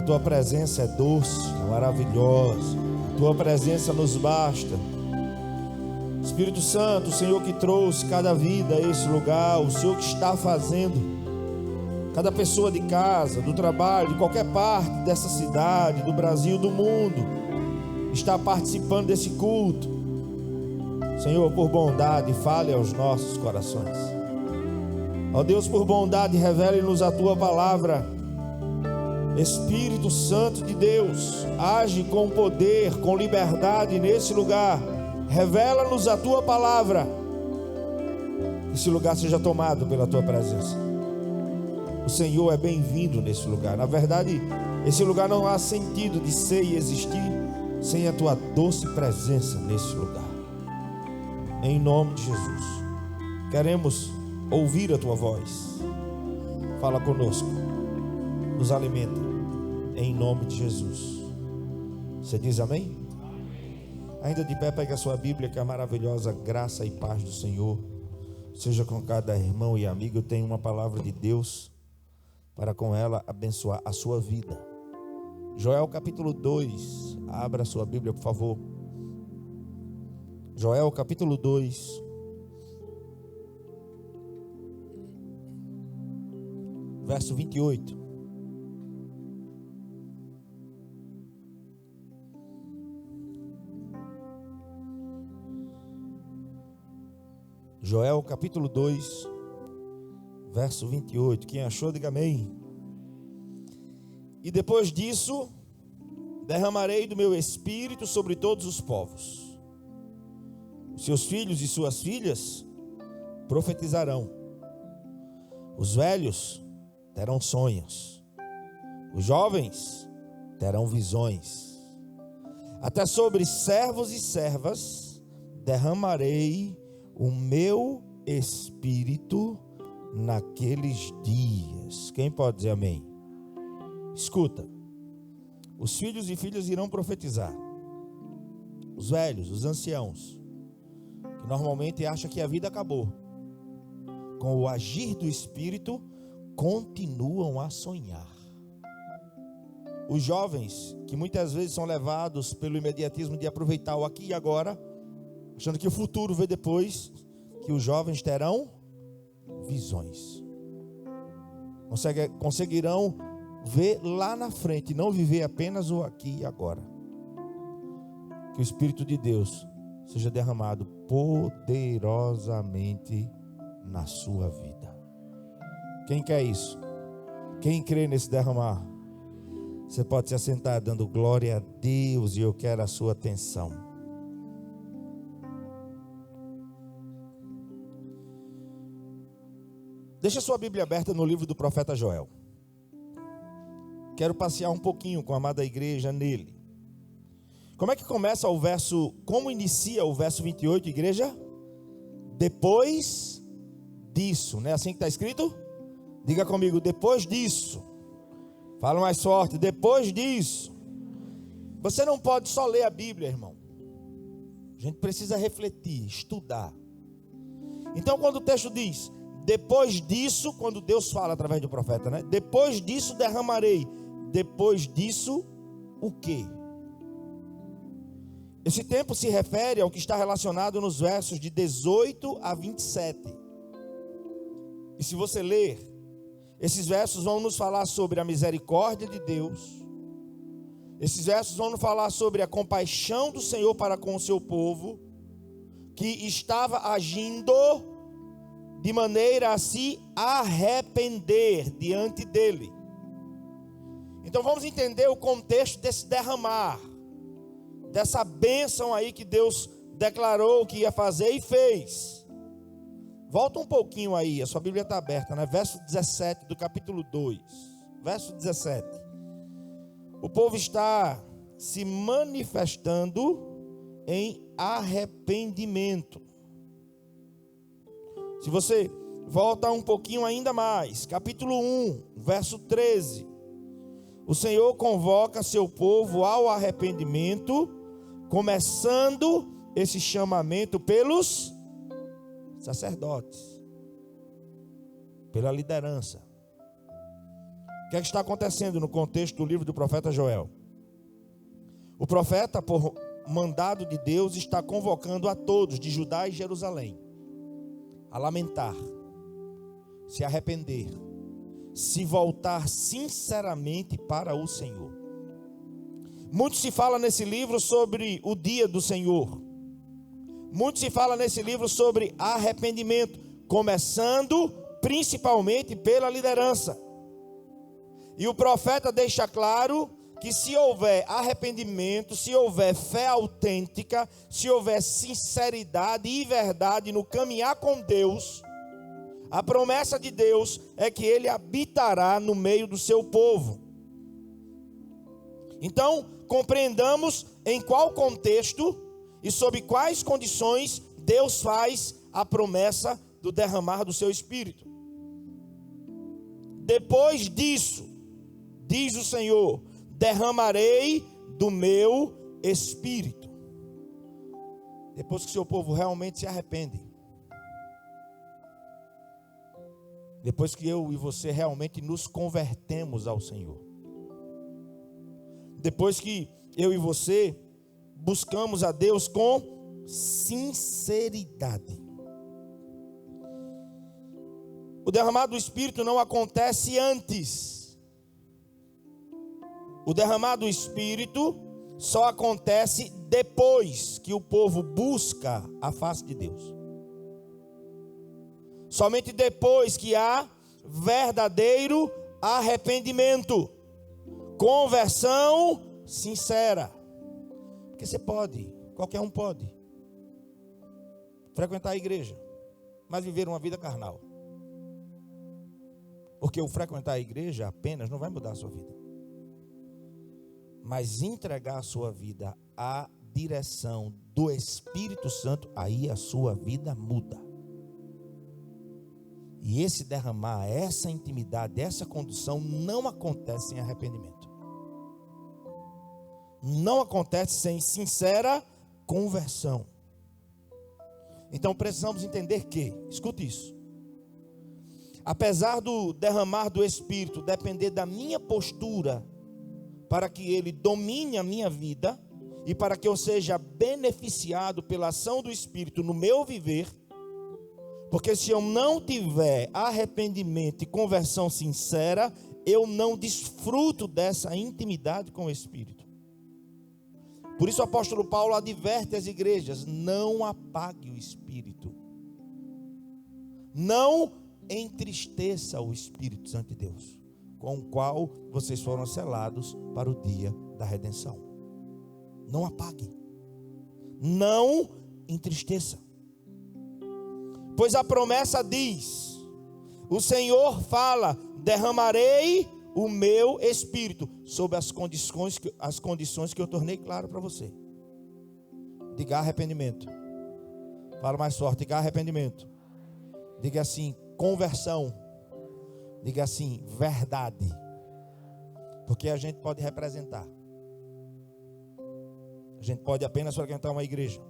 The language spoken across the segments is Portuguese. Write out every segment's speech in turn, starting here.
tua presença é doce, é maravilhosa. A tua presença nos basta. Espírito Santo, o Senhor que trouxe cada vida a esse lugar, o Senhor que está fazendo. Cada pessoa de casa, do trabalho, de qualquer parte dessa cidade, do Brasil, do mundo, está participando desse culto. Senhor, por bondade, fale aos nossos corações. Ó Deus, por bondade, revele-nos a tua palavra. Espírito Santo de Deus, age com poder, com liberdade nesse lugar. Revela-nos a tua palavra. Que esse lugar seja tomado pela tua presença. O Senhor é bem-vindo nesse lugar. Na verdade, esse lugar não há sentido de ser e existir sem a tua doce presença nesse lugar. Em nome de Jesus, queremos ouvir a tua voz. Fala conosco, nos alimenta, em nome de Jesus. Você diz amém? Ainda de pé, pegue a sua Bíblia, que a maravilhosa graça e paz do Senhor seja com cada irmão e amigo. Eu tenho uma palavra de Deus para com ela abençoar a sua vida. Joel capítulo 2, abra a sua Bíblia, por favor. Joel capítulo 2, verso 28. Joel capítulo 2, verso 28. Quem achou, diga amém. E depois disso, derramarei do meu espírito sobre todos os povos. Seus filhos e suas filhas profetizarão. Os velhos terão sonhos. Os jovens terão visões. Até sobre servos e servas derramarei o meu espírito naqueles dias. Quem pode dizer amém? Escuta, os filhos e filhas irão profetizar. Os velhos, os anciãos, que normalmente acham que a vida acabou, com o agir do Espírito, continuam a sonhar. Os jovens, que muitas vezes são levados pelo imediatismo de aproveitar o aqui e agora, achando que o futuro vem depois, que os jovens terão visões. Conseguirão ver lá na frente, não viver apenas o aqui e agora. Que o Espírito de Deus seja derramado poderosamente na sua vida. Quem quer isso? Quem crê nesse derramar? Você pode se assentar dando glória a Deus, e eu quero a sua atenção. Deixa sua Bíblia aberta no livro do profeta Joel. Quero passear um pouquinho com a amada igreja nele. Como é que começa o verso, como inicia o verso 28, igreja? Depois disso, não é assim que está escrito? Diga comigo, depois disso. Fala mais forte, depois disso. Você não pode só ler a Bíblia, irmão. A gente precisa refletir, estudar. Então quando o texto diz, depois disso, quando Deus fala através do profeta, né? Depois disso derramarei. Depois disso, o quê? Esse tempo se refere ao que está relacionado nos versos de 18 a 27. E se você ler, esses versos vão nos falar sobre a misericórdia de Deus. Esses versos vão nos falar sobre a compaixão do Senhor para com o seu povo, que estava agindo de maneira a se arrepender diante dele. Então vamos entender o contexto desse derramar, dessa bênção aí que Deus declarou que ia fazer e fez. Volta um pouquinho aí, a sua Bíblia está aberta, né? Verso 17 do capítulo 2. Verso 17. O povo está se manifestando em arrependimento. Se você volta um pouquinho ainda mais, capítulo 1, verso 13. O Senhor convoca seu povo ao arrependimento, começando esse chamamento pelos sacerdotes, pela liderança. O que é que está acontecendo no contexto do livro do profeta Joel? O profeta, por mandado de Deus, está convocando a todos de Judá e Jerusalém a lamentar, se arrepender, se voltar sinceramente para o Senhor. Muito se fala nesse livro sobre o dia do Senhor. Muito se fala nesse livro sobre arrependimento, começando principalmente pela liderança. E o profeta deixa claro que se houver arrependimento, se houver fé autêntica, se houver sinceridade e verdade no caminhar com Deus, a promessa de Deus é que Ele habitará no meio do seu povo. Então, compreendamos em qual contexto e sob quais condições Deus faz a promessa do derramar do seu Espírito. Depois disso, diz o Senhor, derramarei do meu Espírito. Depois que o seu povo realmente se arrepende. Depois que eu e você realmente nos convertemos ao Senhor. Depois que eu e você buscamos a Deus com sinceridade. O derramar do Espírito não acontece antes. O derramar do Espírito só acontece depois que o povo busca a face de Deus. Somente depois que há verdadeiro arrependimento, conversão sincera. Porque você pode, qualquer um pode, frequentar a igreja, mas viver uma vida carnal. Porque o frequentar a igreja apenas não vai mudar a sua vida. Mas entregar a sua vida à direção do Espírito Santo, aí a sua vida muda. E esse derramar, essa intimidade, essa condução não acontece sem arrependimento. Não acontece sem sincera conversão. Então precisamos entender que, escute isso, apesar do derramar do Espírito depender da minha postura, para que ele domine a minha vida e para que eu seja beneficiado pela ação do Espírito no meu viver, porque se eu não tiver arrependimento e conversão sincera, eu não desfruto dessa intimidade com o Espírito. Por isso o apóstolo Paulo adverte as igrejas: não apague o Espírito, não entristeça o Espírito Santo de Deus, com o qual vocês foram selados para o dia da redenção. Não apague, não entristeça. Pois a promessa diz, o Senhor fala, derramarei o meu Espírito, sob as condições que eu tornei claro para você. Diga arrependimento. Fala mais forte, diga arrependimento. Diga assim, conversão. Diga assim, verdade. Porque a gente pode representar. A gente pode apenas frequentar uma igreja.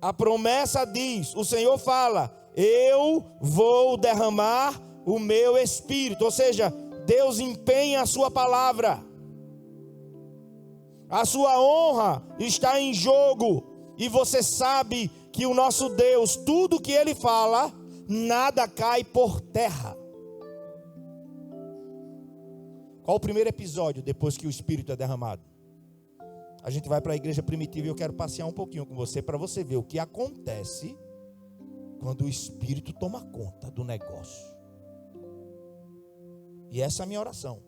A promessa diz, o Senhor fala, eu vou derramar o meu Espírito. Ou seja, Deus empenha a sua palavra. A sua honra está em jogo. E você sabe que o nosso Deus, tudo que Ele fala, nada cai por terra. Qual o primeiro episódio depois que o Espírito é derramado? A gente vai para a igreja primitiva e eu quero passear um pouquinho com você para você ver o que acontece quando o Espírito toma conta do negócio. E essa é a minha oração.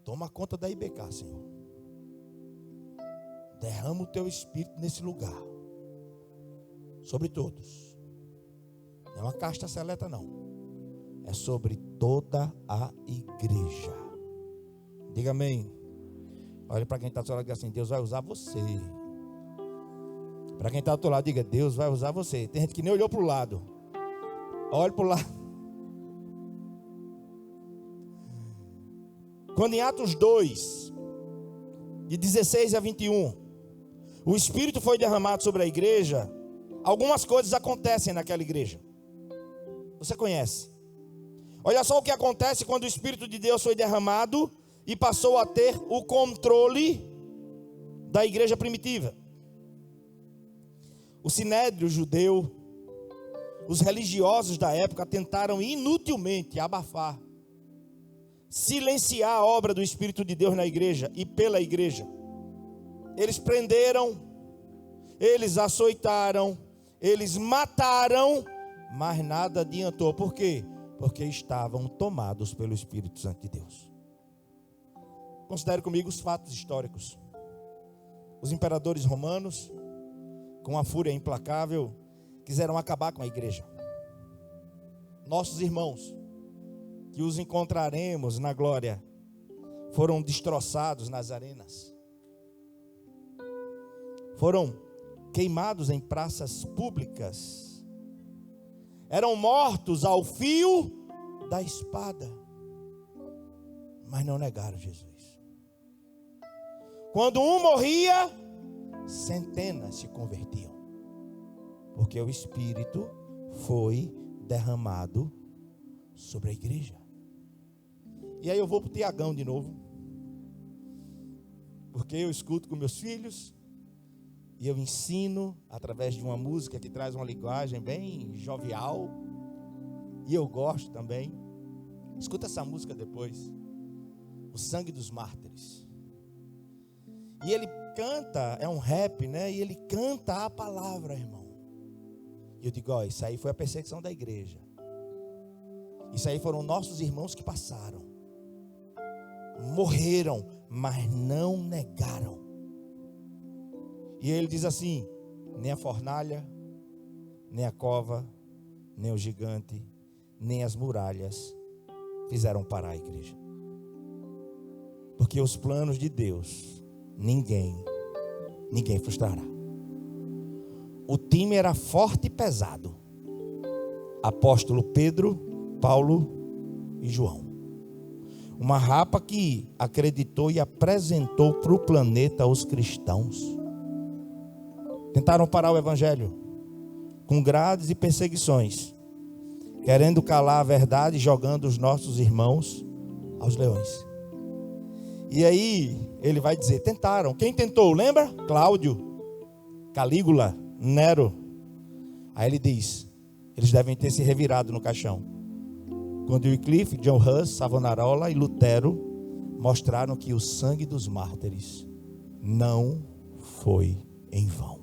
Toma conta da IBK, Senhor. Derrama o teu Espírito nesse lugar. Sobre todos. Não é uma casta seleta, não. É sobre toda a igreja. Diga amém. Olha para quem está do seu lado e diga assim, Deus vai usar você. Para quem está do outro lado, diga, Deus vai usar você. Tem gente que nem olhou para o lado. Olha para o lado. Quando em Atos 2, de 16 a 21, o Espírito foi derramado sobre a igreja, algumas coisas acontecem naquela igreja. Você conhece. Olha só o que acontece quando o Espírito de Deus foi derramado e passou a ter o controle da igreja primitiva. O sinédrio judeu, os religiosos da época tentaram inutilmente abafar, silenciar a obra do Espírito de Deus na igreja e pela igreja. Eles prenderam, eles açoitaram, eles mataram, mas nada adiantou. Por quê? Porque estavam tomados pelo Espírito Santo de Deus. Considere comigo os fatos históricos. Os imperadores romanos, com uma fúria implacável, quiseram acabar com a igreja. Nossos irmãos, que os encontraremos na glória, foram destroçados nas arenas. Foram queimados em praças públicas. Eram mortos ao fio da espada. Mas não negaram Jesus. Quando um morria, centenas se convertiam. Porque o Espírito foi derramado sobre a igreja. E aí eu vou para o Tiagão de novo. Porque eu escuto com meus filhos. E eu ensino através de uma música que traz uma linguagem bem jovial. E eu gosto também. Escuta essa música depois. O Sangue dos Mártires. E ele canta, é um rap, né? E ele canta a palavra, irmão. E eu digo, ó, isso aí foi a perseguição da igreja. Isso aí foram nossos irmãos que passaram. Morreram, mas não negaram. E ele diz assim: nem a fornalha, nem a cova, nem o gigante, nem as muralhas fizeram parar a igreja. Porque os planos de Deus, ninguém frustrará. O time era forte e pesado. Apóstolo Pedro, Paulo e João. Uma rapa que acreditou e apresentou para o planeta os cristãos. Tentaram parar o evangelho com grades e perseguições, querendo calar a verdade, jogando os nossos irmãos aos leões. E aí ele vai dizer, tentaram. Quem tentou? Lembra? Cláudio, Calígula, Nero. Aí ele diz, eles devem ter se revirado no caixão. Quando Wycliffe, John Huss, Savonarola e Lutero mostraram que o sangue dos mártires não foi em vão.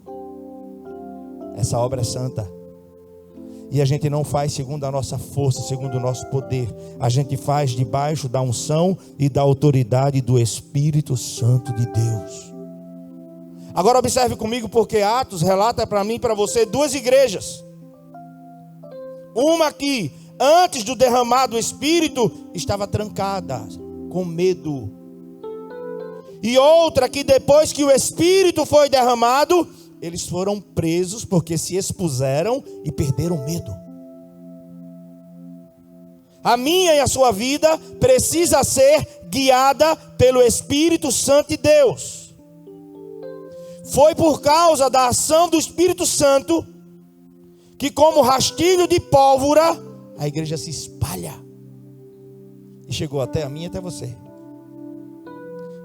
Essa obra é santa. E a gente não faz segundo a nossa força, segundo o nosso poder. A gente faz debaixo da unção e da autoridade do Espírito Santo de Deus. Agora observe comigo, porque Atos relata para mim e para você duas igrejas. Uma que antes do derramar do Espírito estava trancada, com medo. E outra que depois que o Espírito foi derramado, eles foram presos porque se expuseram e perderam medo. A minha e a sua vida precisa ser guiada pelo Espírito Santo de Deus. Foi por causa da ação do Espírito Santo que, como rastilho de pólvora, a igreja se espalha. E chegou até a mim e até você.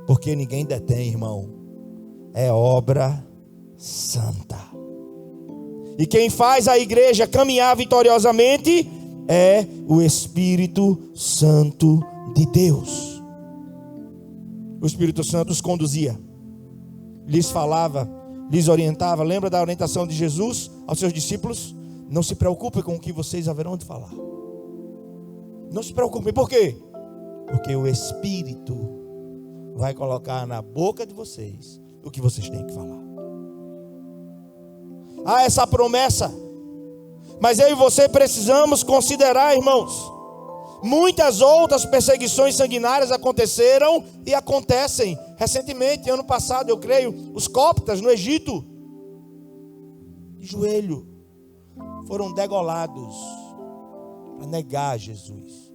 Porque ninguém detém, irmão. É obra santa. E quem faz a igreja caminhar vitoriosamente é o Espírito Santo de Deus. O Espírito Santo os conduzia, lhes falava, lhes orientava. Lembra da orientação de Jesus aos seus discípulos? Não se preocupem com o que vocês haverão de falar. Não se preocupem, por quê? Porque o Espírito vai colocar na boca de vocês o que vocês têm que falar. Há essa promessa, mas eu e você precisamos considerar, irmãos, muitas outras perseguições sanguinárias aconteceram e acontecem recentemente. Ano passado, eu creio, os coptas no Egito, de joelho, foram degolados para negar Jesus,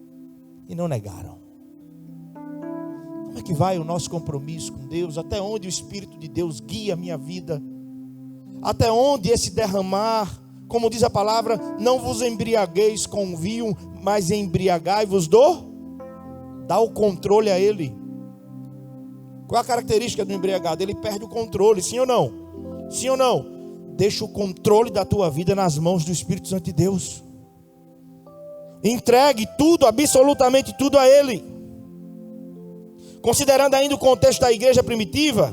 e não negaram. Como é que vai o nosso compromisso com Deus? Até onde o Espírito de Deus guia a minha vida? Até onde esse derramar como diz a palavra, não vos embriagueis com o vinho, mas embriagai-vos dá o controle a ele. Qual é a característica do embriagado? Ele perde o controle, sim ou não? Sim ou não? Deixa o controle da tua vida nas mãos do Espírito Santo de Deus. Entregue tudo, absolutamente tudo a ele. Considerando ainda o contexto da igreja primitiva,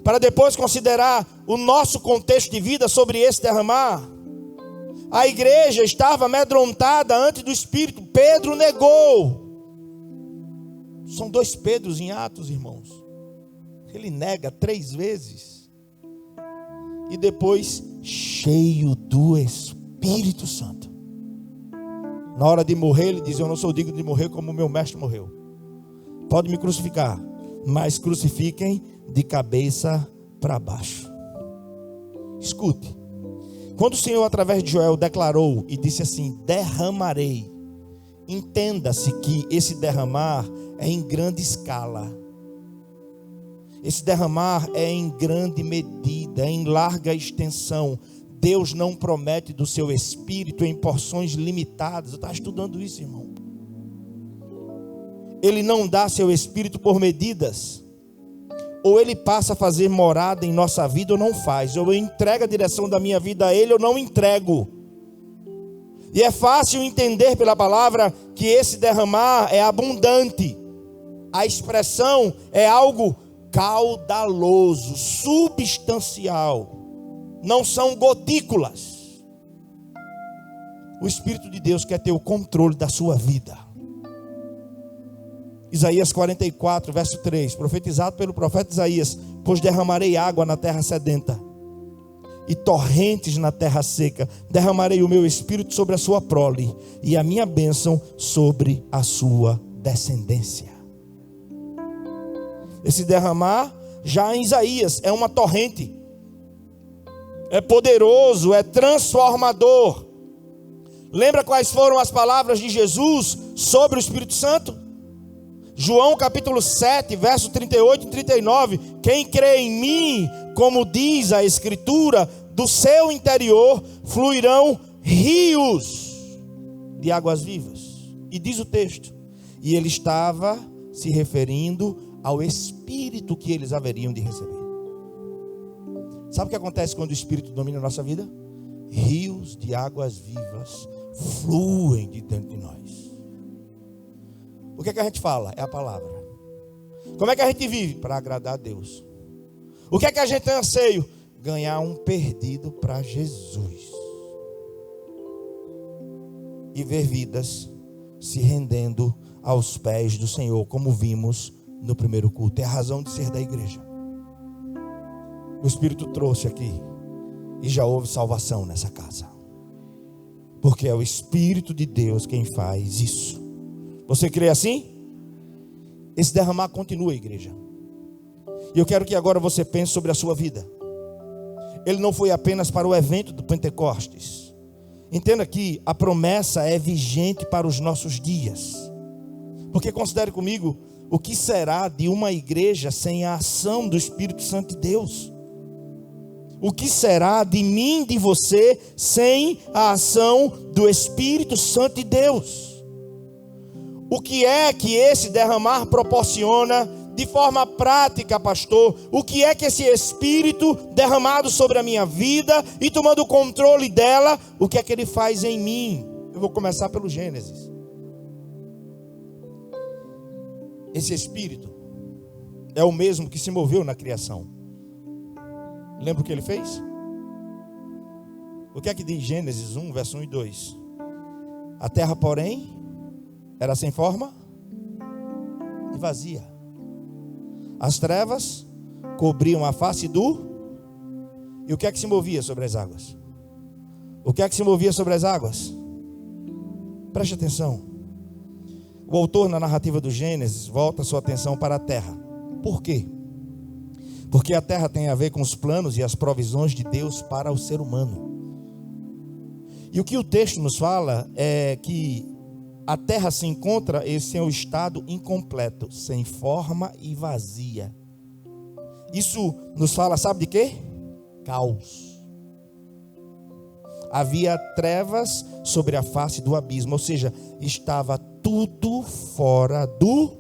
para depois considerar o nosso contexto de vida sobre esse derramar. A igreja estava amedrontada antes do Espírito. Pedro negou. São 2 Pedros em Atos, irmãos. Ele nega 3 vezes. E depois, cheio do Espírito Santo. Na hora de morrer, ele diz: eu não sou digno de morrer como o meu mestre morreu. Pode me crucificar, mas crucifiquem de cabeça para baixo. Escute. Quando o Senhor, através de Joel, declarou e disse assim: derramarei, entenda-se que esse derramar é em grande escala. Esse derramar é em grande medida, é em larga extensão. Deus não promete do seu Espírito em porções limitadas. Eu estava estudando isso, irmão. Ele não dá seu Espírito por medidas. Ou ele passa a fazer morada em nossa vida ou não faz. Ou eu entrego a direção da minha vida a ele ou não entrego. E é fácil entender pela palavra que esse derramar é abundante. A expressão é algo caudaloso, substancial. Não são gotículas. O Espírito de Deus quer ter o controle da sua vida. Isaías 44, verso 3, profetizado pelo profeta Isaías: pois derramarei água na terra sedenta e torrentes na terra seca. Derramarei o meu Espírito sobre a sua prole e a minha bênção sobre a sua descendência. Esse derramar, já em Isaías, é uma torrente. É poderoso, é transformador. Lembra quais foram as palavras de Jesus sobre o Espírito Santo? João capítulo 7, verso 38 e 39. Quem crê em mim, como diz a Escritura, do seu interior fluirão rios de águas vivas. E diz o texto: e ele estava se referindo ao Espírito que eles haveriam de receber. Sabe o que acontece quando o Espírito domina a nossa vida? Rios de águas vivas fluem de dentro de nós. O que é que a gente fala? É a palavra. Como é que a gente vive? Para agradar a Deus. O que é que a gente tem anseio? Ganhar um perdido para Jesus. E ver vidas se rendendo aos pés do Senhor, como vimos no primeiro culto. É a razão de ser da igreja. O Espírito trouxe aqui e já houve salvação nessa casa. Porque é o Espírito de Deus quem faz isso. Você crê assim? Esse derramar continua, igreja. E eu quero que agora você pense sobre a sua vida. Ele não foi apenas para o evento do Pentecostes. Entenda que a promessa é vigente para os nossos dias. Porque considere comigo, o que será de uma igreja sem a ação do Espírito Santo de Deus? O que será de mim, de você, sem a ação do Espírito Santo de Deus? O que é que esse derramar proporciona de forma prática, pastor? O que é que esse Espírito derramado sobre a minha vida e tomando o controle dela, o que é que ele faz em mim? Eu vou começar pelo Gênesis. Esse Espírito é o mesmo que se moveu na criação. Lembra o que ele fez? O que é que diz Gênesis 1, verso 1 e 2? A terra, porém, era sem forma e vazia. As trevas cobriam a face do... E o que é que se movia sobre as águas? O que é que se movia sobre as águas? Preste atenção. O autor, na narrativa do Gênesis, volta sua atenção para a terra. Por quê? Porque a terra tem a ver com os planos e as provisões de Deus para o ser humano. E o que o texto nos fala é que a terra se encontra em seu estado incompleto, sem forma e vazia. Isso nos fala, sabe de quê? Caos. havia trevas sobre a face do abismo, ou seja, estava tudo fora do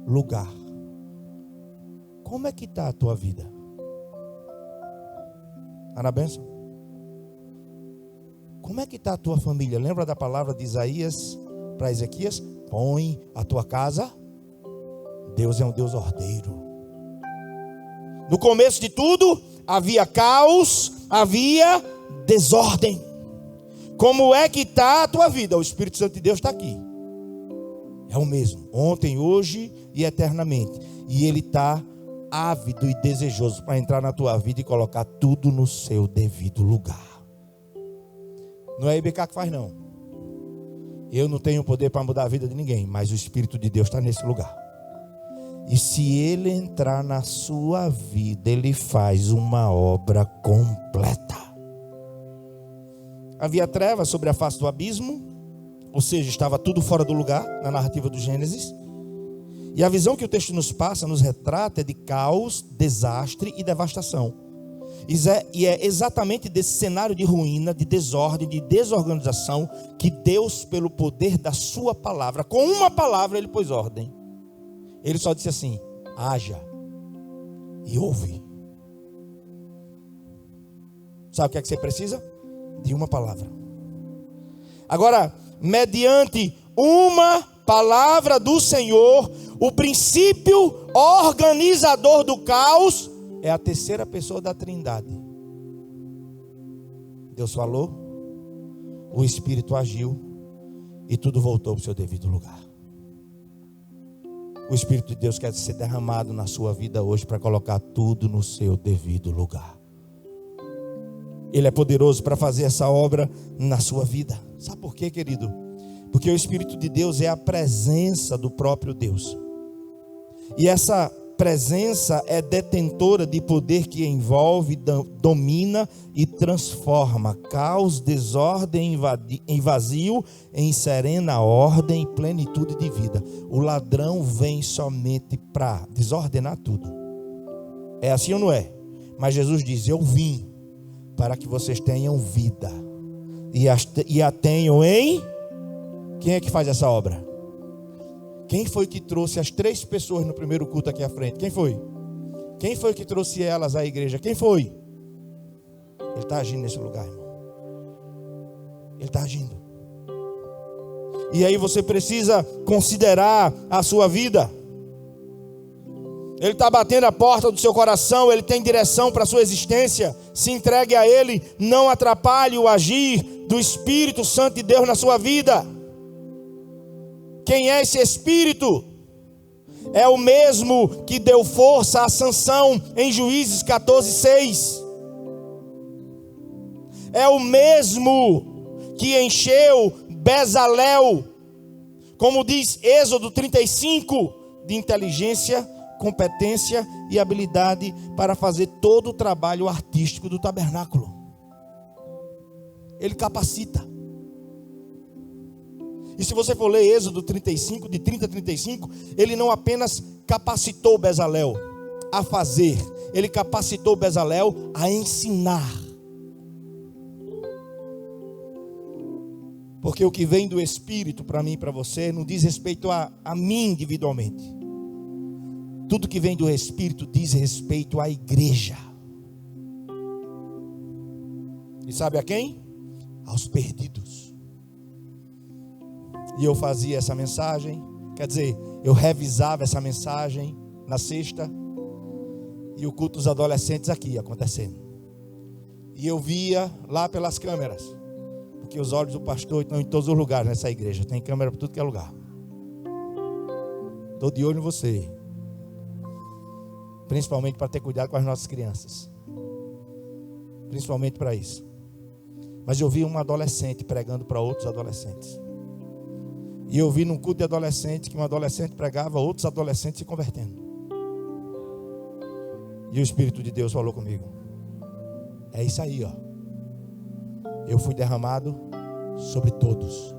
lugar. Como é que está a tua vida? Está na bênção? Como é que está a tua família? Lembra da palavra de Isaías para Ezequias? Põe a tua casa. Deus é um Deus ordeiro. No começo de tudo, havia caos, havia desordem. Como é que está a tua vida? O Espírito Santo de Deus está aqui. É o mesmo, ontem, hoje e eternamente. E Ele está ávido e desejoso para entrar na tua vida e colocar tudo no seu devido lugar. Não é IBK que faz, não. Eu não tenho poder para mudar a vida de ninguém, mas o Espírito de Deus está nesse lugar. E se Ele entrar na sua vida, Ele faz uma obra completa. Havia trevas sobre a face do abismo, ou seja, estava tudo fora do lugar na narrativa do Gênesis. E a visão que o texto nos passa, nos retrata, é de caos, desastre e devastação. E é exatamente desse cenário de ruína, de desordem, de desorganização, que Deus, pelo poder da sua palavra, com uma palavra Ele pôs ordem. Ele só disse assim: haja e ouve. Sabe o que é que você precisa? De uma palavra. Agora, mediante uma palavra do Senhor, o princípio organizador do caos é a terceira pessoa da Trindade. Deus falou, o Espírito agiu e tudo voltou para o seu devido lugar. O Espírito de Deus quer ser derramado na sua vida hoje para colocar tudo no seu devido lugar. Ele é poderoso para fazer essa obra na sua vida. Sabe por quê, querido? Porque o Espírito de Deus é a presença do próprio Deus. E essa presença é detentora de poder que envolve, domina e transforma caos, desordem em vazio, em serena ordem e plenitude de vida. O ladrão vem somente para desordenar tudo. É assim ou não é? Mas Jesus diz: eu vim para que vocês tenham vida e a tenham em... Quem é que faz essa obra? Quem foi que trouxe as 3 pessoas no primeiro culto aqui à frente? Quem foi? Quem foi que trouxe elas à igreja? Quem foi? Ele está agindo nesse lugar, irmão. Ele está agindo. E aí você precisa considerar a sua vida. Ele está batendo a porta do seu coração. Ele tem direção para a sua existência. Se entregue a Ele. Não atrapalhe o agir do Espírito Santo de Deus na sua vida. Quem é esse Espírito? É o mesmo que deu força a Sansão em Juízes 14:6. É o mesmo que encheu Bezalel, como diz Êxodo 35, de inteligência, competência e habilidade para fazer todo o trabalho artístico do tabernáculo. Ele capacita. E se você for ler Êxodo 35, de 30 a 35, ele não apenas capacitou Bezalel a fazer, ele capacitou Bezalel a ensinar. Porque o que vem do Espírito para mim e para você não diz respeito a mim individualmente. Tudo que vem do Espírito diz respeito à igreja. E sabe a quem? Aos perdidos. E eu fazia essa mensagem, quer dizer, eu revisava essa mensagem na sexta, e o culto dos adolescentes aqui acontecendo. E eu via lá pelas câmeras, porque os olhos do pastor estão em todos os lugares nessa igreja, tem câmera para tudo que é lugar. Estou de olho em você, principalmente para ter cuidado com as nossas crianças, principalmente para isso. Mas eu vi um adolescente pregando para outros adolescentes. E eu vi num culto de adolescente que um adolescente pregava, outros adolescentes se convertendo. E o Espírito de Deus falou comigo: é isso aí, ó. Eu fui derramado sobre todos.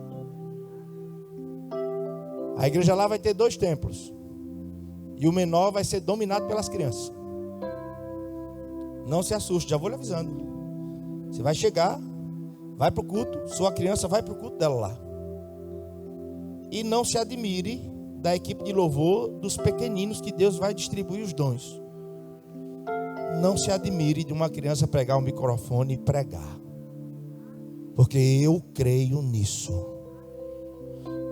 A igreja lá vai ter 2 templos. E o menor vai ser dominado pelas crianças. Não se assuste, já vou lhe avisando. Você vai chegar Vai para o culto, sua criança vai para o culto dela lá. E não se admire da equipe de louvor, dos pequeninos que Deus vai distribuir os dons. Não se admire de uma criança pegar um microfone e pregar, porque eu creio nisso.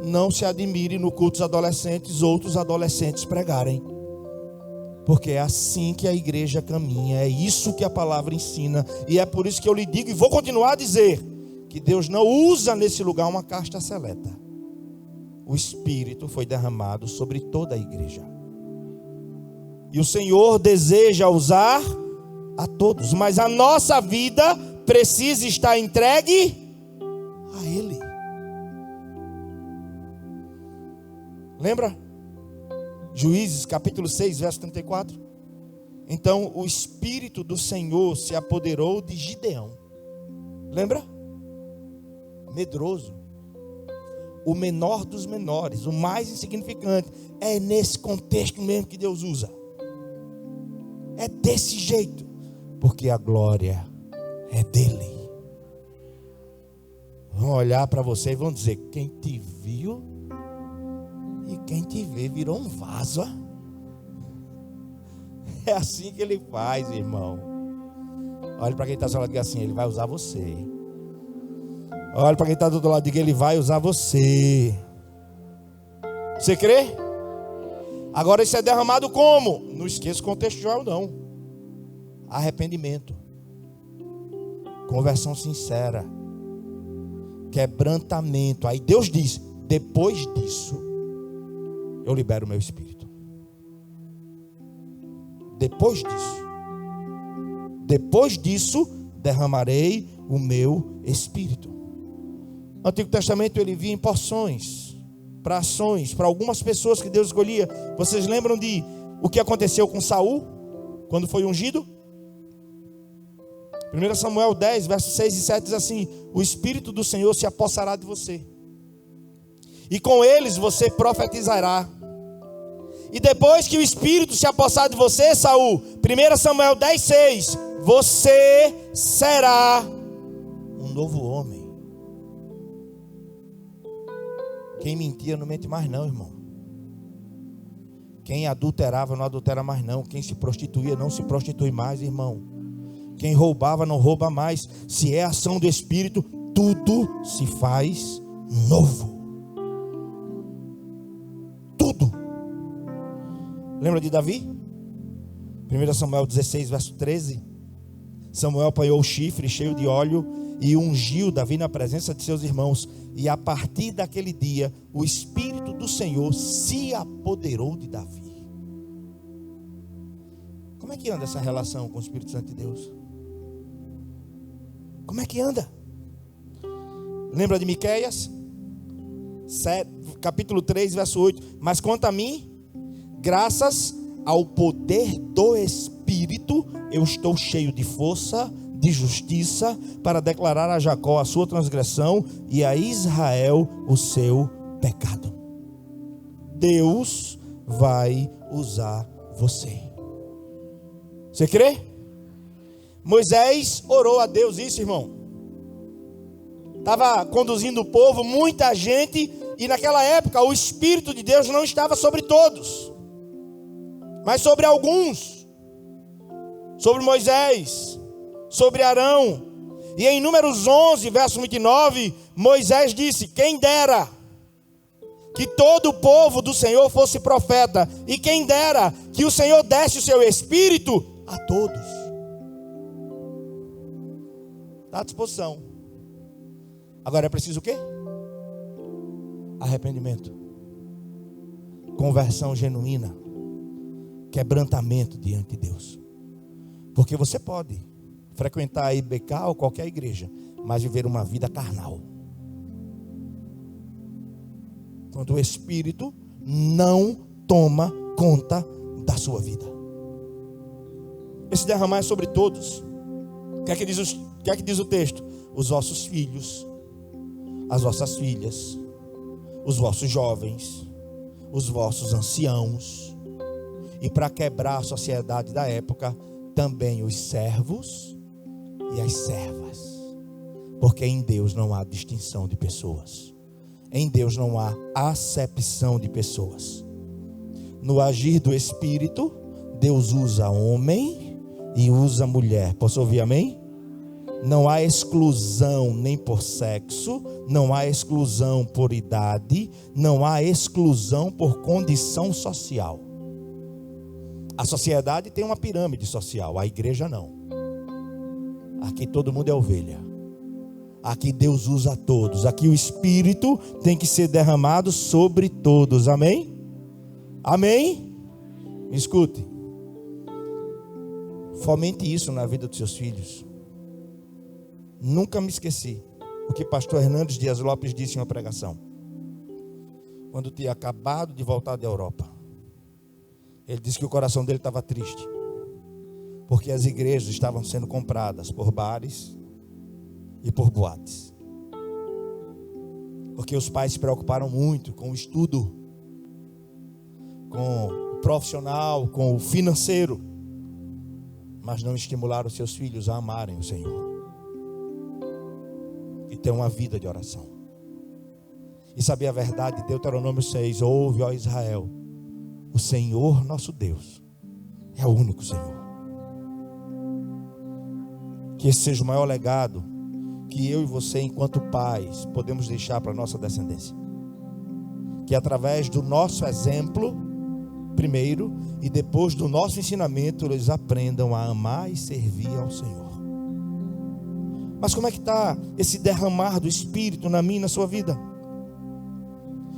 Não se admire no culto dos adolescentes outros adolescentes pregarem, porque é assim que a igreja caminha. É isso que a palavra ensina. E é por isso que eu lhe digo e vou continuar a dizer, que Deus não usa nesse lugar uma casta seleta. O Espírito foi derramado sobre toda a igreja. E o Senhor deseja usar a todos, mas a nossa vida precisa estar entregue a Ele. Lembra? Juízes capítulo 6, verso 34. Então o Espírito do Senhor se apoderou de Gideão. Lembra? Medroso. O menor dos menores, o mais insignificante. É nesse contexto mesmo que Deus usa. É desse jeito, porque a glória é dele. Vão olhar para você e vão dizer: quem te viu e quem te vê virou um vaso. Ó. É assim que ele faz, irmão. Olha para quem está do lado e diga assim: ele vai usar você. Olha para quem está do outro lado e diga: ele vai usar você. Você crê? Agora isso é derramado como? Não esqueça o contexto de Joel, não. Arrependimento, conversão sincera, quebrantamento. Aí Deus diz: depois disso eu libero o meu Espírito. Depois disso derramarei o meu Espírito. No Antigo Testamento ele via em porções, para ações, para algumas pessoas que Deus escolhia. Vocês lembram de o que aconteceu com Saul, quando foi ungido? 1 Samuel 10, versos 6 e 7 diz assim: o Espírito do Senhor se apossará de você, e com eles você profetizará. E depois que o Espírito se apossar de você, Saul, 1 Samuel 10, 6, você será um novo homem. Quem mentia não mente mais não, irmão. Quem adulterava não adultera mais não. Quem se prostituía não se prostitui mais, irmão. Quem roubava não rouba mais. Se é ação do Espírito, tudo se faz novo. Tudo. Lembra de Davi? 1 Samuel 16, verso 13. Samuel apanhou o chifre cheio de óleo e ungiu Davi na presença de seus irmãos. E a partir daquele dia, o Espírito do Senhor se apoderou de Davi. Como é que anda essa relação com o Espírito Santo de Deus? Como é que anda? Lembra de Miqueias? Capítulo 3, verso 8. Mas quanto a mim, graças ao poder do Espírito, eu estou cheio de força, de justiça, para declarar a Jacó a sua transgressão e a Israel o seu pecado. Deus vai usar você. Você crê? Moisés orou a Deus isso, irmão. Estava conduzindo o povo, muita gente, e naquela época o Espírito de Deus não estava sobre todos, mas sobre alguns. Sobre Moisés, sobre Arão. E em Números 11, verso 29, Moisés disse: quem dera que todo o povo do Senhor fosse profeta, e quem dera que o Senhor desse o seu Espírito a todos. Está à disposição. Agora é preciso o quê? Arrependimento, conversão genuína, quebrantamento diante de Deus. Porque você pode frequentar a IBK ou qualquer igreja, mas viver uma vida carnal, quando o Espírito não toma conta da sua vida. Esse derramar é sobre todos. O que é que diz o texto? Os vossos filhos, as vossas filhas, os vossos jovens, os vossos anciãos. E para quebrar a sociedade da época, também os servos e as servas. Porque em Deus não há distinção de pessoas. Em Deus não há acepção de pessoas. No agir do Espírito, Deus usa homem e usa mulher. Posso ouvir amém? Não há exclusão nem por sexo, não há exclusão por idade, não há exclusão por condição social. A sociedade tem uma pirâmide social, a igreja não. Aqui todo mundo é ovelha. Aqui Deus usa todos. Aqui o Espírito tem que ser derramado sobre todos. Amém? Amém? Me escute. Fomente isso na vida dos seus filhos. Nunca me esqueci o que pastor Hernandes Dias Lopes disse em uma pregação. Quando tinha acabado de voltar da Europa. Ele disse que o coração dele estava triste. Porque as igrejas estavam sendo compradas por bares e por boates. Porque os pais se preocuparam muito com o estudo, com o profissional, com o financeiro, mas não estimularam seus filhos a amarem o Senhor e ter uma vida de oração. E saber a verdade, Deuteronômio 6, ouve, ó Israel, o Senhor nosso Deus é o único Senhor. Que esse seja o maior legado que eu e você, enquanto pais, podemos deixar para a nossa descendência. Que através do nosso exemplo, primeiro, e depois do nosso ensinamento, eles aprendam a amar e servir ao Senhor. Mas como é que está esse derramar do Espírito na minha e na sua vida?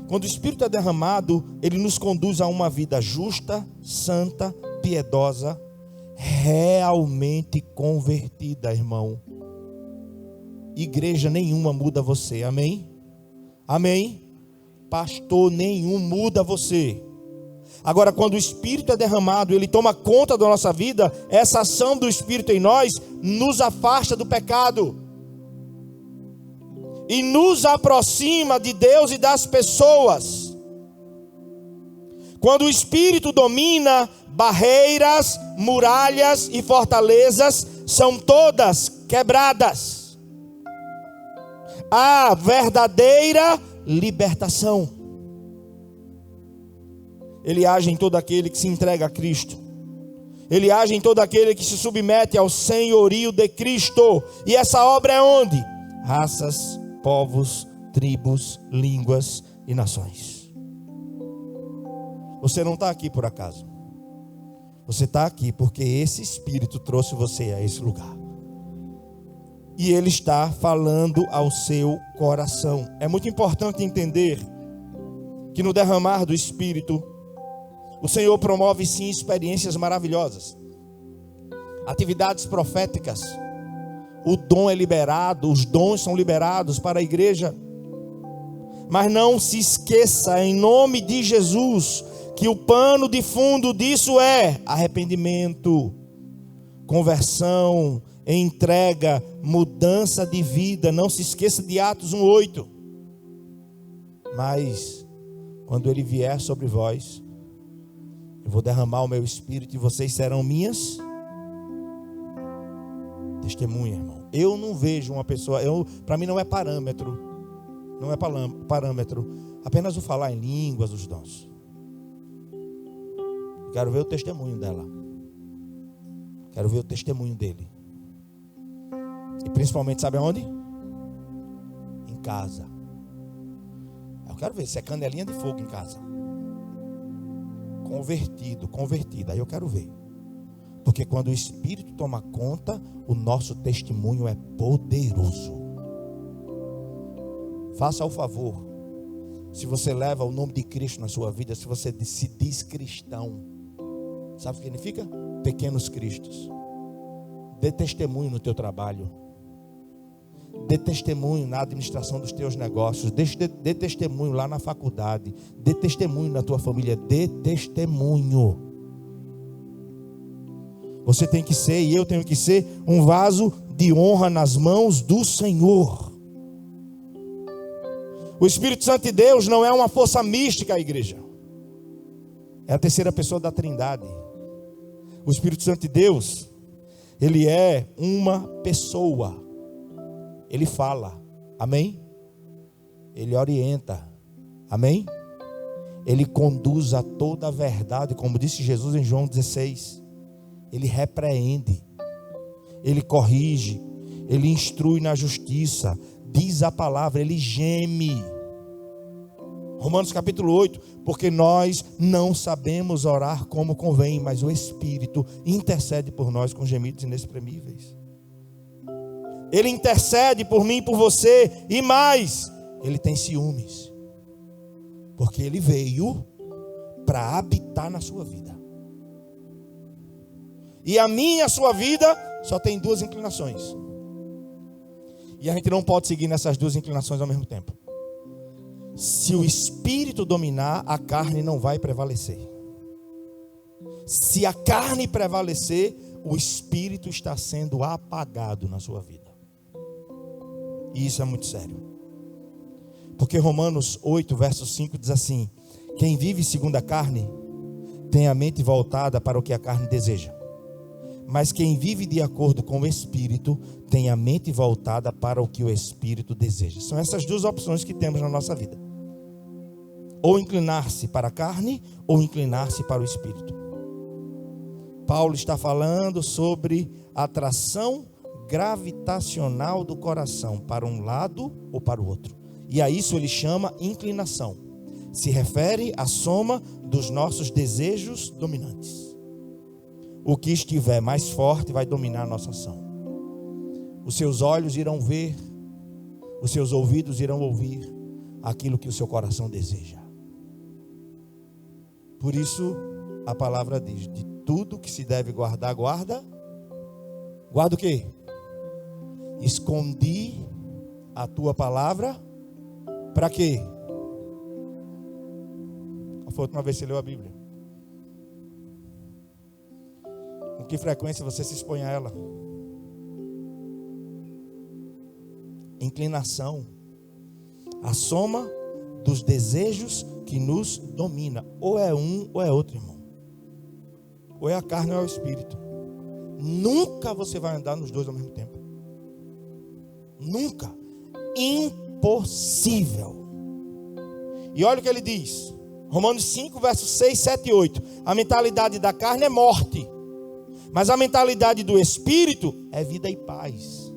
Quando o Espírito é derramado, ele nos conduz a uma vida justa, santa, piedosa, realmente convertida, irmão. Igreja nenhuma muda você, amém? Amém? Pastor nenhum muda você. Agora, quando o Espírito é derramado, ele toma conta da nossa vida, essa ação do Espírito em nós nos afasta do pecado e nos aproxima de Deus e das pessoas. Quando o Espírito domina, barreiras, muralhas e fortalezas são todas quebradas. Há verdadeira libertação. Ele age em todo aquele que se entrega a Cristo. Ele age em todo aquele que se submete ao senhorio de Cristo. E essa obra é onde? Raças, povos, tribos, línguas e nações. Você não está aqui por acaso. Você está aqui porque esse Espírito trouxe você a esse lugar. E Ele está falando ao seu coração. É muito importante entender que no derramar do Espírito, o Senhor promove sim experiências maravilhosas, atividades proféticas. O dom é liberado, os dons são liberados para a igreja. Mas não se esqueça, em nome de Jesus, que o pano de fundo disso é arrependimento, conversão, entrega, mudança de vida. Não se esqueça de Atos 1:8. Mas quando Ele vier sobre vós, eu vou derramar o meu Espírito e vocês serão minhas testemunhas, irmão. Eu não vejo uma pessoa, para mim não é parâmetro, apenas o falar em línguas, os dons. Quero ver o testemunho dela. Quero ver o testemunho dele. E principalmente, sabe aonde? Em casa. Eu quero ver se é canelinha de fogo em casa. Convertida. Aí eu quero ver. Porque quando o Espírito toma conta, o nosso testemunho é poderoso. Faça o favor. Se você leva o nome de Cristo na sua vida, se você se diz cristão, sabe o que significa? Pequenos cristos. Dê testemunho no teu trabalho. Dê testemunho na administração dos teus negócios. Dê testemunho lá na faculdade. Dê testemunho na tua família. Dê testemunho. Você tem que ser, e eu tenho que ser, um vaso de honra nas mãos do Senhor. O Espírito Santo de Deus não é uma força mística, igreja. É a terceira pessoa da Trindade. O Espírito Santo de Deus, Ele é uma pessoa. Ele fala, amém? Ele orienta, amém? Ele conduz a toda a verdade, como disse Jesus em João 16. Ele repreende, ele corrige, ele instrui na justiça, diz a palavra, ele geme. Romanos capítulo 8, porque nós não sabemos orar como convém, mas o Espírito intercede por nós com gemidos inexprimíveis. Ele intercede por mim e por você, e mais, ele tem ciúmes, porque ele veio para habitar na sua vida. E a minha e a sua vida só tem duas inclinações, e a gente não pode seguir nessas duas inclinações ao mesmo tempo. Se o Espírito dominar, a carne não vai prevalecer. Se a carne prevalecer, o Espírito está sendo apagado na sua vida. E isso é muito sério. Porque Romanos 8, verso 5 diz assim: quem vive segundo a carne, tem a mente voltada para o que a carne deseja. Mas quem vive de acordo com o Espírito, tem a mente voltada para o que o Espírito deseja. São essas duas opções que temos na nossa vida: ou inclinar-se para a carne, ou inclinar-se para o Espírito. Paulo está falando sobre a atração gravitacional do coração para um lado ou para o outro. E a isso ele chama inclinação. Se refere à soma dos nossos desejos dominantes. O que estiver mais forte vai dominar a nossa ação. Os seus olhos irão ver, os seus ouvidos irão ouvir aquilo que o seu coração deseja. Por isso a palavra diz: de tudo que se deve guardar, guarda o quê? Escondi a tua palavra para quê? Qual foi a última vez que você leu a Bíblia? Com que frequência você se expõe a ela? Inclinação, a soma dos desejos que nos domina. Ou é um ou é outro, irmão. Ou é a carne ou é o Espírito. Nunca você vai andar nos dois ao mesmo tempo. Nunca. Impossível. E olha o que ele diz. Romanos 5, versos 6, 7 e 8. A mentalidade da carne é morte, mas a mentalidade do Espírito é vida e paz.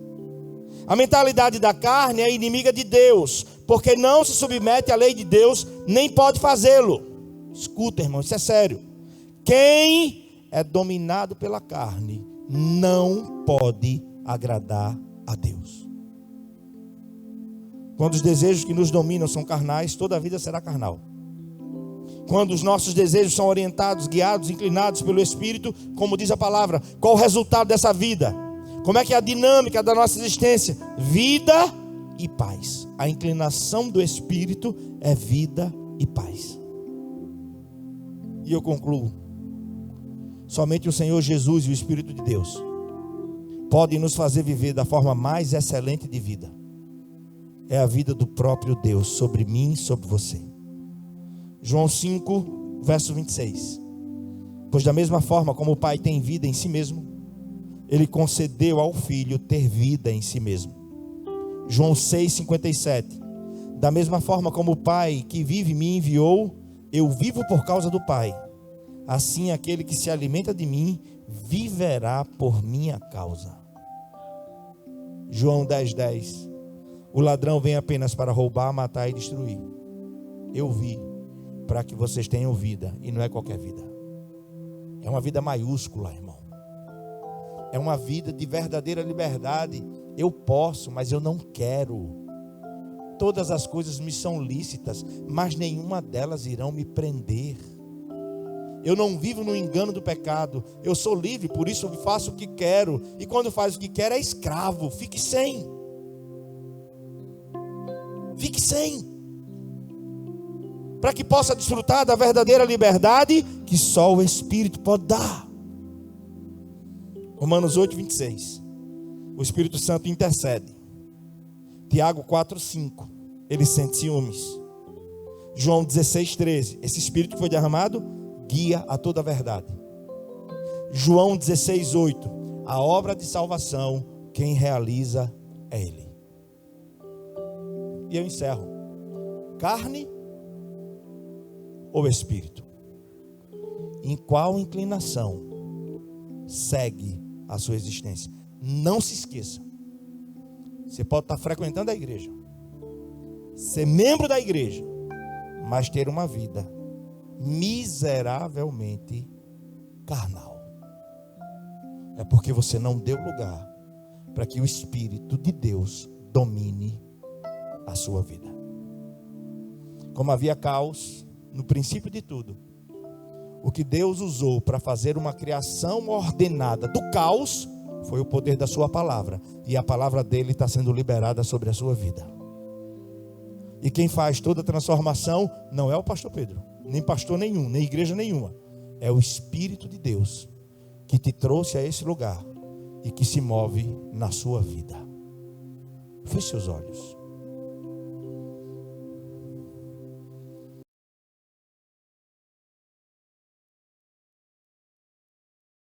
A mentalidade da carne é inimiga de Deus, porque não se submete à lei de Deus, nem pode fazê-lo. Escuta, irmão, isso é sério. Quem é dominado pela carne não pode agradar a Deus. Quando os desejos que nos dominam são carnais, toda a vida será carnal. Quando os nossos desejos são orientados, guiados, inclinados pelo Espírito, como diz a palavra, qual o resultado dessa vida? Como é que é a dinâmica da nossa existência? Vida e paz. A inclinação do Espírito é vida e paz. E eu concluo. Somente o Senhor Jesus e o Espírito de Deus podem nos fazer viver da forma mais excelente de vida. É a vida do próprio Deus sobre mim e sobre você. João 5, verso 26. Pois da mesma forma como o Pai tem vida em si mesmo, Ele concedeu ao Filho ter vida em si mesmo. João 6, 57. Da mesma forma como o Pai que vive me enviou, eu vivo por causa do Pai. Assim aquele que se alimenta de mim, viverá por minha causa. João 10, 10. O ladrão vem apenas para roubar, matar e destruir. Eu vi para que vocês tenham vida, e não é qualquer vida. É uma vida maiúscula, irmão. É uma vida de verdadeira liberdade. Eu posso, mas eu não quero. Todas as coisas me são lícitas, mas nenhuma delas irão me prender. Eu não vivo no engano do pecado. Eu sou livre, por isso eu faço o que quero. E quando faz o que quer é escravo. Fique sem. Fique sem. Para que possa desfrutar da verdadeira liberdade que só o Espírito pode dar. Romanos 8, 26. O Espírito Santo intercede. Tiago 4, 5. Ele sente ciúmes. João 16, 13. Esse Espírito que foi derramado guia a toda a verdade. João 16, 8. A obra de salvação, quem realiza é Ele. e eu encerro. Carne ou espírito? Em qual inclinação segue a sua existência? Não se esqueça. Você pode estar frequentando a igreja, ser membro da igreja, mas ter uma vida miseravelmente carnal. É porque você não deu lugar para que o Espírito de Deus domine a sua vida. Como havia caos no princípio de tudo, o que Deus usou para fazer uma criação ordenada do caos foi o poder da sua palavra, e a palavra dele está sendo liberada sobre a sua vida. E quem faz toda a transformação não é o pastor Pedro, nem pastor nenhum, nem igreja nenhuma. É o Espírito de Deus que te trouxe a esse lugar e que se move na sua vida. Feche seus olhos.